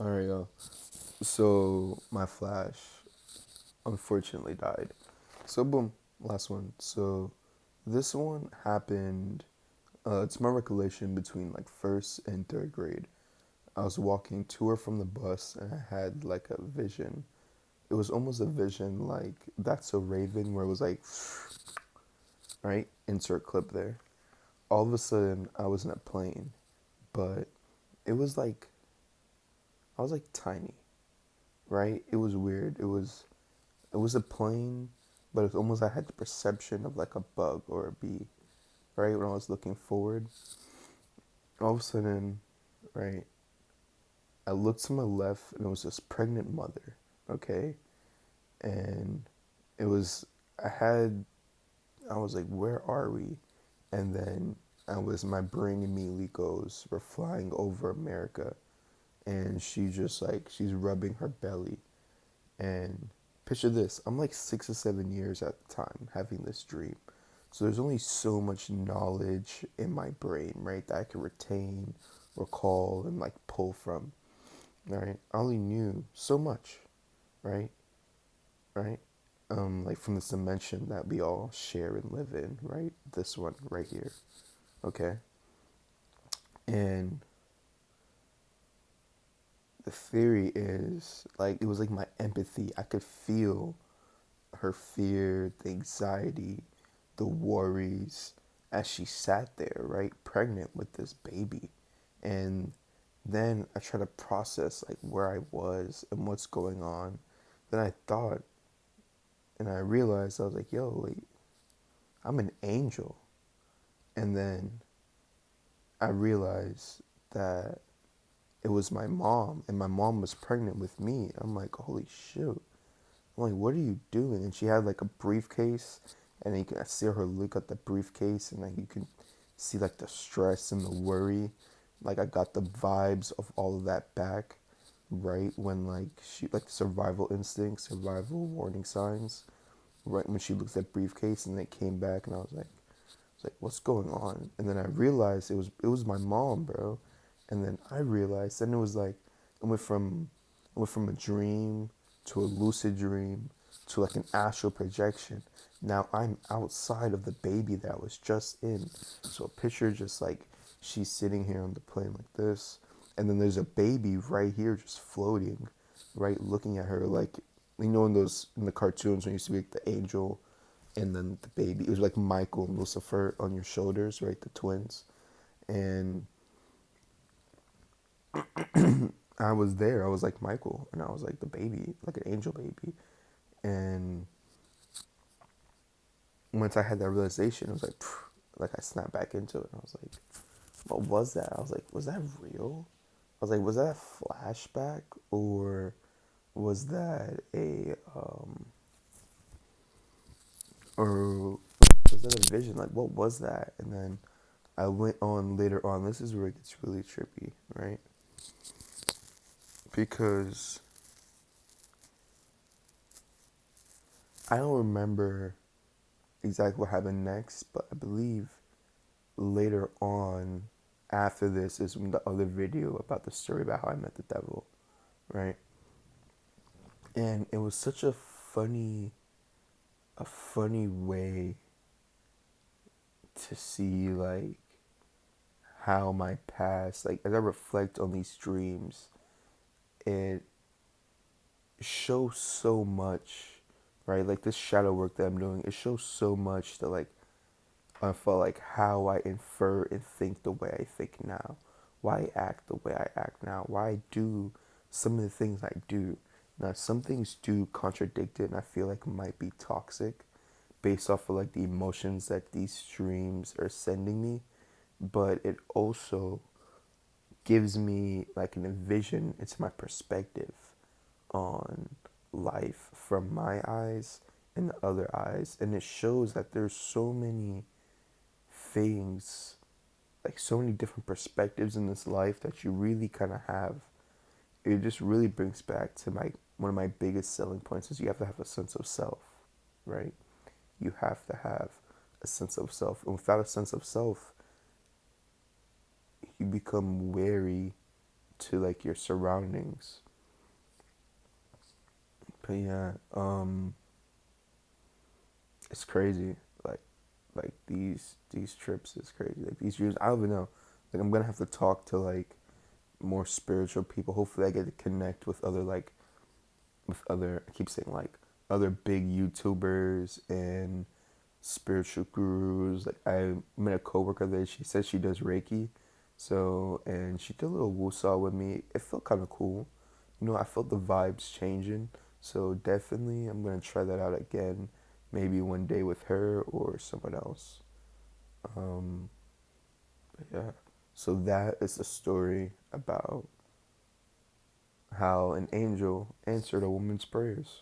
All right, y'all. So my flash unfortunately died. So boom, last one. So this one happened. It's my recollection between like first and third grade. I was walking to or from the bus, and I had like a vision. It was almost a vision like That's a Raven, where it was like, right, insert clip there. All of a sudden, I was in a plane, but it was like I was like tiny, right? It was weird. It was a plane, but it's almost I had the perception of like a bug or a bee, right? When I was looking forward, all of a sudden, right, I looked to my left and it was this pregnant mother, okay? And it was, I had, I was like, where are we? And then my brain immediately goes, we're flying over America. And she just like, she's rubbing her belly. And picture this, I'm like 6 or 7 years at the time having this dream. So there's only so much knowledge in my brain, right, that I can retain, recall, and like pull from, right? I only knew so much, right? Right? Like from this dimension that we all share and live in, right? This one right here, okay? And the theory is like it was like my empathy. I could feel her fear, the anxiety, the worries as she sat there, right, pregnant with this baby. And then I try to process like where I was and what's going on. Then I thought and I realized I was like, yo, wait, I'm an angel. And then I realized that it was my mom and my mom was pregnant with me. I'm like, holy shoot. I'm like, what are you doing? And she had like a briefcase, and you can see her look at the briefcase, and like you can see like the stress and the worry. Like I got the vibes of all of that back, right when like she like survival instincts, survival warning signs, right when she looks at briefcase, and it came back, and I was like, what's going on? And then I realized it was my mom, bro. And then I realized, and it was like it went from a dream to a lucid dream to like an astral projection. Now I'm outside of the baby that I was just in. So picture just like she's sitting here on the plane like this, and then there's a baby right here just floating, right, looking at her like in those in the cartoons when you see like the angel and then the baby. It was like Michael and Lucifer on your shoulders, right? The twins. And I was there. I was like Michael, and I was like the baby, like an angel baby. And once I had that realization, it was like, phew, like I snapped back into it. And I was like, what was that? I was like, was that real? I was like, was that a flashback or was that or was that a vision? Like, what was that? And then I went on later on. This is where it gets really trippy, right? Because I don't remember exactly what happened next, but I believe later on, after this, is when the other video about the story about how I met the devil, right? And it was such a funny way to see like how my past, like as I reflect on these dreams, it shows so much, right? Like this shadow work that I'm doing, it shows so much that like I felt like how I infer and think the way I think now, why I act the way I act now, why I do some of the things I do. Now, some things do contradict it, and I feel like it might be toxic based off of like the emotions that these dreams are sending me, but it also gives me like an vision into my perspective on life from my eyes and the other eyes, and it shows that there's so many things, like so many different perspectives in this life that you really kind of have. It just really brings back to my one of my biggest selling points is you have to have a sense of self, right? You have to have a sense of self, and without a sense of self, you become wary to like your surroundings. But yeah, it's crazy. Like these trips is crazy. Like these years, I don't even know. Like I'm gonna have to talk to like more spiritual people. Hopefully, I get to connect with other like with other. I keep saying like other big YouTubers and spiritual gurus. Like I met a coworker there. She says she does Reiki, so and she did a little woosah with me. It felt kind of cool. You know, I felt the vibes changing. So definitely, I'm gonna try that out again. Maybe one day with her or someone else. Um, but yeah. So that is the story about how an angel answered a woman's prayers.